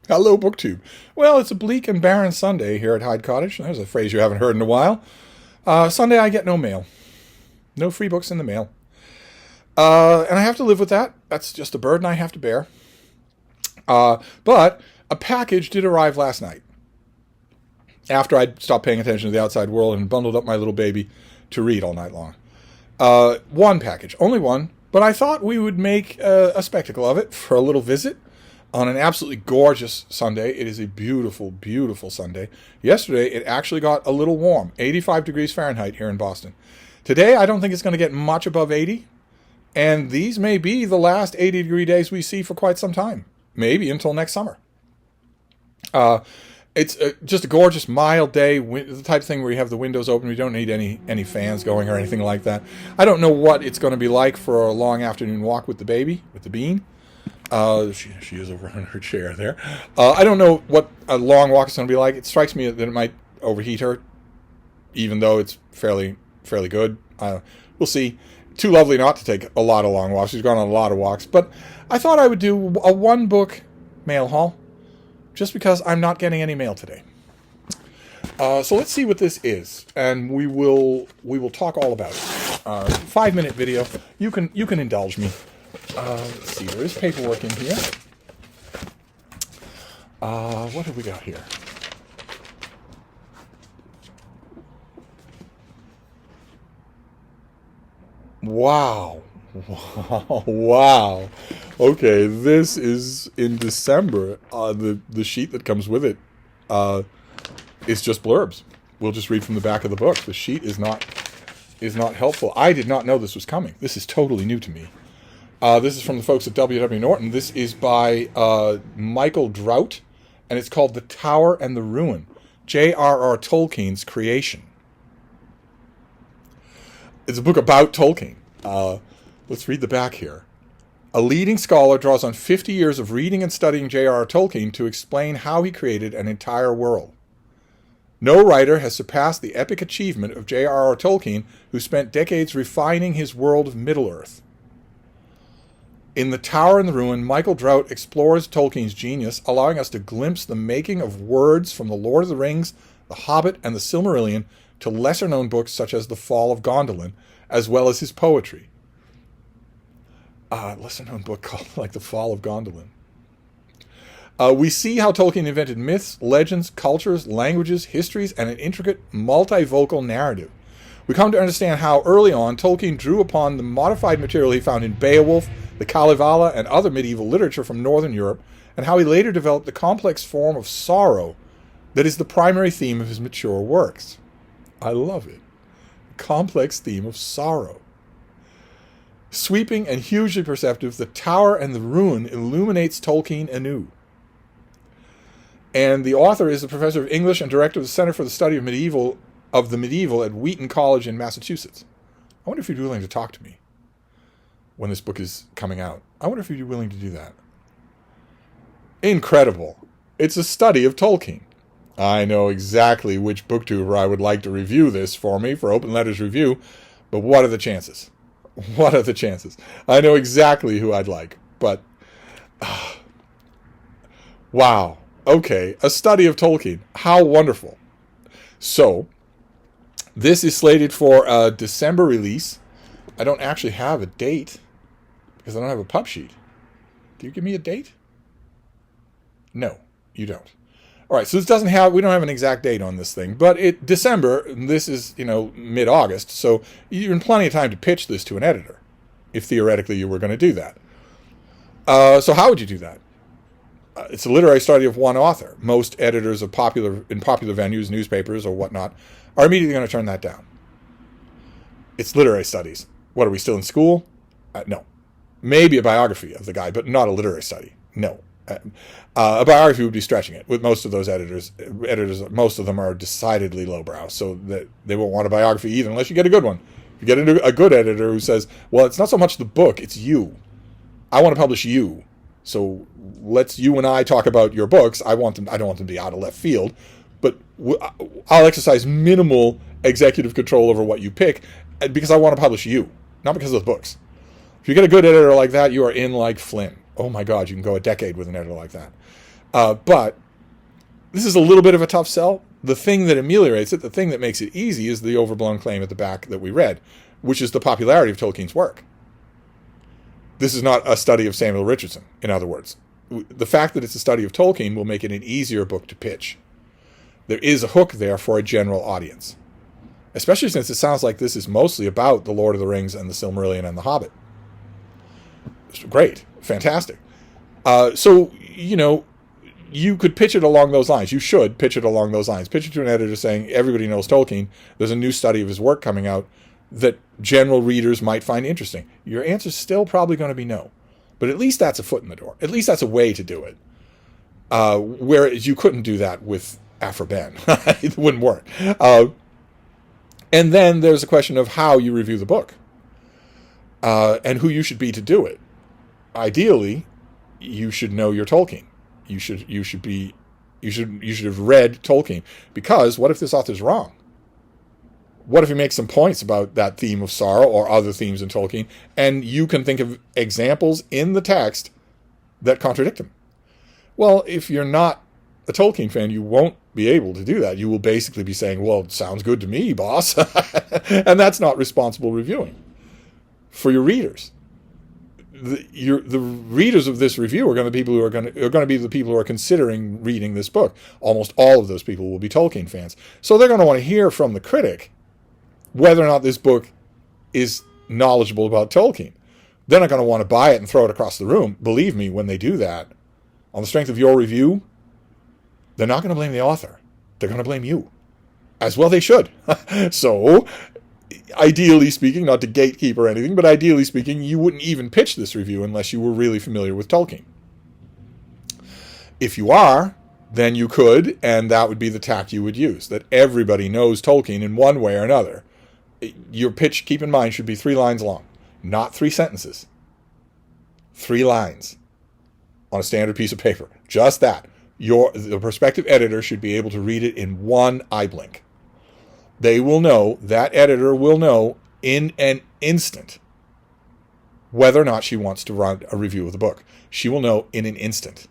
Hello, BookTube. Well, it's a bleak and barren Sunday here at Hyde Cottage. There's a phrase you haven't heard in a while. Sunday, I get no mail. No free books in the mail. And I have to live with that. That's just a burden I have to bear. But a package did arrive last night. After I'd stopped paying attention to the outside world and bundled up my little baby to read all night long. One package, only one. But I thought we would make a spectacle of it for a little visit on an absolutely gorgeous Sunday. It is a beautiful, beautiful Sunday. Yesterday, it actually got a little warm, 85 degrees Fahrenheit here in Boston. Today, I don't think it's going to get much above 80. And these may be the last 80-degree days we see for quite some time. Maybe until next summer. It's just a gorgeous, mild day. The type of thing where you have the windows open. We don't need any fans going or anything like that. I don't know what it's going to be like for a long afternoon walk with the baby, with the bean. She is over on her chair there. I don't know what a long walk is going to be like. It strikes me that it might overheat her, even though it's fairly good. We'll see. Too lovely not to take a lot of long walks. She's gone on a lot of walks. But I thought I would do a one-book mail haul, just because I'm not getting any mail today. So let's see what this is, and we will talk all about it. 5-minute video. You can indulge me. Let's see. There is paperwork in here. What have we got here? Wow. Wow. Okay, this is in December. The sheet that comes with it is just blurbs. We'll just read from the back of the book. The sheet is not helpful. I did not know this was coming. This is totally new to me. This is from the folks at W.W. Norton. This is by Michael Drought, and it's called The Tower and the Ruin, J.R.R. Tolkien's creation. It's a book about Tolkien. Let's read the back here. A leading scholar draws on 50 years of reading and studying J.R.R. Tolkien to explain how he created an entire world. No writer has surpassed the epic achievement of J.R.R. Tolkien, who spent decades refining his world of Middle-earth. In The Tower and the Ruin, Michael Drought explores Tolkien's genius, allowing us to glimpse the making of words from The Lord of the Rings, The Hobbit, and The Silmarillion to lesser-known books such as The Fall of Gondolin, as well as his poetry. Lesser-known book called like The Fall of Gondolin. We see how Tolkien invented myths, legends, cultures, languages, histories, and an intricate, multivocal narrative. We come to understand how early on Tolkien drew upon the modified material he found in Beowulf, the Kalevala, and other medieval literature from Northern Europe, and how he later developed the complex form of sorrow that is the primary theme of his mature works. I love it. Complex theme of sorrow. Sweeping and hugely perceptive, The Tower and the Ruin illuminates Tolkien anew. And the author is a professor of English and director of the Center for the Study of the Medieval at Wheaton College in Massachusetts. I wonder if you'd be willing to talk to me when this book is coming out. I wonder if you'd be willing to do that. Incredible. It's a study of Tolkien. I know exactly which booktuber I would like to review this for me for Open Letters Review, but what are the chances? What are the chances? I know exactly who I'd like, but... wow. Okay, a study of Tolkien. How wonderful. So, this is slated for a December release. I don't actually have a date, because I don't have a pub sheet. Do you give me a date? No, you don't. All right, so we don't have an exact date on this thing, but December, this is, mid-August, so you're in plenty of time to pitch this to an editor, if theoretically you were going to do that. So how would you do that? It's a literary study of one author. Most editors of popular venues, newspapers, or whatnot, are immediately going to turn that down. It's literary studies. What, are we still in school? No. Maybe a biography of the guy, but not a literary study. No. A biography would be stretching it. With most of those editors, most of them are decidedly lowbrow, so that they won't want a biography either, unless you get a good one. If you get a good editor who says, well, it's not so much the book, it's you. I want to publish you. So let's you and I talk about your books. I don't want them to be out of left field, but I'll exercise minimal executive control over what you pick because I want to publish you, not because of the books. If you get a good editor like that, you are in like Flynn. Oh my God, you can go a decade with an editor like that. But this is a little bit of a tough sell. The thing that ameliorates it, the thing that makes it easy, is the overblown claim at the back that we read, which is the popularity of Tolkien's work. This is not a study of Samuel Richardson, in other words. The fact that it's a study of Tolkien will make it an easier book to pitch. There is a hook there for a general audience, especially since it sounds like this is mostly about The Lord of the Rings and The Silmarillion and The Hobbit. It's great. Fantastic. So, you could pitch it along those lines. You should pitch it along those lines. Pitch it to an editor saying, everybody knows Tolkien. There's a new study of his work coming out that general readers might find interesting. Your answer's still probably going to be no. But at least that's a foot in the door. At least that's a way to do it. Whereas you couldn't do that with Aphra Behn. It wouldn't work. And then there's a question of how you review the book. And who you should be to do it. Ideally, you should know your Tolkien. You should have read Tolkien, because what if this author's wrong? What if he makes some points about that theme of sorrow or other themes in Tolkien, and you can think of examples in the text that contradict him? Well, if you're not a Tolkien fan, you won't be able to do that. You will basically be saying, well, it sounds good to me, boss. And that's not responsible reviewing for your readers. The readers of this review are going to be the people who are considering reading this book. Almost all of those people will be Tolkien fans. So they're going to want to hear from the critic whether or not this book is knowledgeable about Tolkien. They're not going to want to buy it and throw it across the room. Believe me, when they do that, on the strength of your review, they're not going to blame the author. They're going to blame you. As well they should. So, ideally speaking, not to gatekeep or anything, but ideally speaking, you wouldn't even pitch this review unless you were really familiar with Tolkien. If you are, then you could, and that would be the tack you would use, that everybody knows Tolkien in one way or another. Your pitch, keep in mind, should be 3 lines long, not 3 sentences. 3 lines on a standard piece of paper. Just that. The prospective editor should be able to read it in one eye blink. They will know, that editor will know in an instant whether or not she wants to run a review of the book. She will know in an instant.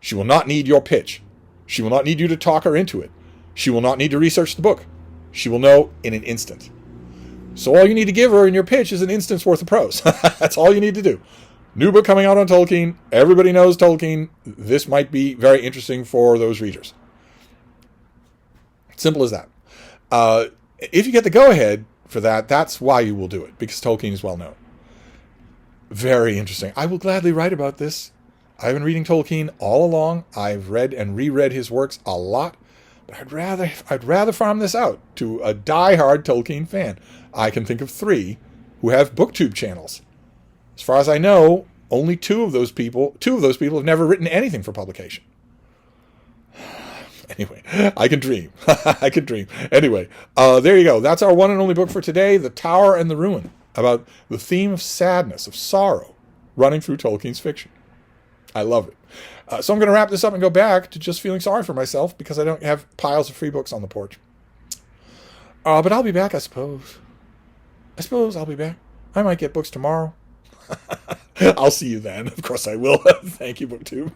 She will not need your pitch. She will not need you to talk her into it. She will not need to research the book. She will know in an instant. So all you need to give her in your pitch is an instant's worth of prose. That's all you need to do. New book coming out on Tolkien. Everybody knows Tolkien. This might be very interesting for those readers. Simple as that. If you get the go-ahead for that, that's why you will do it, because Tolkien is well known. Very interesting. I will gladly write about this. I've been reading Tolkien all along. I've read and reread his works a lot, but I'd rather farm this out to a die-hard Tolkien fan. I can think of 3 who have BookTube channels. As far as I know, only 2 of those people have never written anything for publication. Anyway, I can dream. I can dream. Anyway, there you go. That's our one and only book for today, The Tower and the Ruin, about the theme of sadness, of sorrow, running through Tolkien's fiction. I love it. So I'm going to wrap this up and go back to just feeling sorry for myself because I don't have piles of free books on the porch. But I'll be back, I suppose. I'll be back. I might get books tomorrow. I'll see you then. Of course I will. Thank you, BookTube.